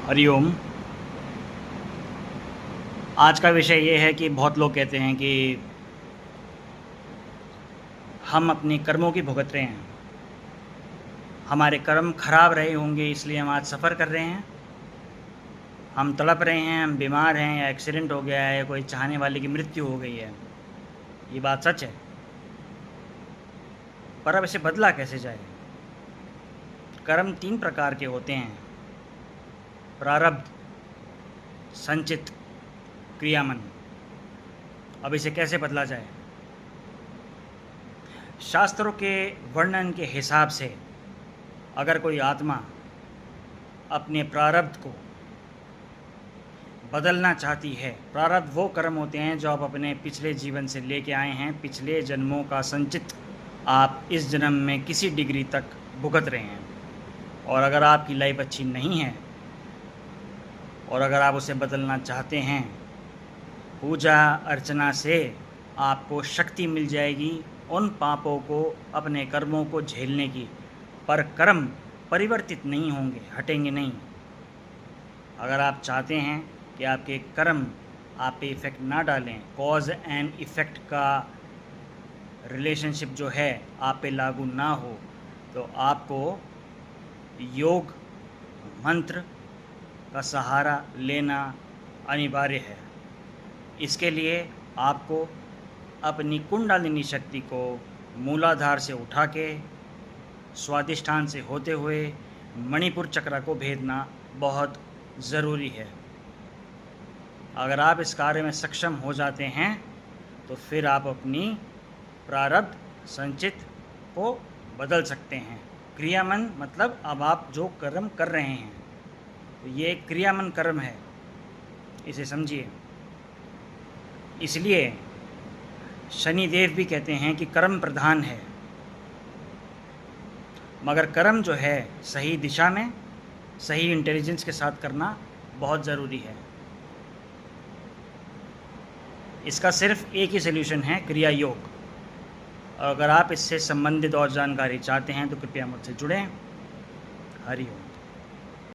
हरिओम। आज का विषय ये है कि बहुत लोग कहते हैं कि हम अपने कर्मों की भुगत रहे हैं, हमारे कर्म खराब रहे होंगे इसलिए हम आज सफ़र कर रहे हैं, हम तड़प रहे हैं, हम बीमार हैं, या एक्सीडेंट हो गया है, कोई चाहने वाले की मृत्यु हो गई है। ये बात सच है, पर अब इसे बदला कैसे जाए? कर्म 3 प्रकार के होते हैं: प्रारब्ध, संचित, क्रियामन। अब इसे कैसे बदला जाए? शास्त्रों के वर्णन के हिसाब से अगर कोई आत्मा अपने प्रारब्ध को बदलना चाहती है, प्रारब्ध वो कर्म होते हैं जो आप अपने पिछले जीवन से लेके आए हैं, पिछले जन्मों का संचित आप इस जन्म में किसी डिग्री तक भुगत रहे हैं। और अगर आपकी लाइफ अच्छी नहीं है और अगर आप उसे बदलना चाहते हैं, पूजा अर्चना से आपको शक्ति मिल जाएगी उन पापों को, अपने कर्मों को झेलने की। पर कर्म परिवर्तित नहीं होंगे, हटेंगे नहीं। अगर आप चाहते हैं कि आपके कर्म आप पे इफ़ेक्ट ना डालें, कॉज एंड इफ़ेक्ट का रिलेशनशिप जो है आप पे लागू ना हो, तो आपको योग मंत्र का सहारा लेना अनिवार्य है। इसके लिए आपको अपनी कुंडलिनी शक्ति को मूलाधार से उठा के स्वादिष्ठान से होते हुए मणिपुर चक्र को भेदना बहुत ज़रूरी है। अगर आप इस कार्य में सक्षम हो जाते हैं तो फिर आप अपनी प्रारब्ध संचित को बदल सकते हैं। क्रियामन मतलब अब आप जो कर्म कर रहे हैं, तो ये क्रियामन कर्म है, इसे समझिए। इसलिए शनिदेव भी कहते हैं कि कर्म प्रधान है, मगर कर्म जो है सही दिशा में, सही इंटेलिजेंस के साथ करना बहुत ज़रूरी है। इसका सिर्फ एक ही सल्यूशन है, क्रिया योग। अगर आप इससे संबंधित और जानकारी चाहते हैं तो कृपया मुझसे जुड़ें। हरि ओम।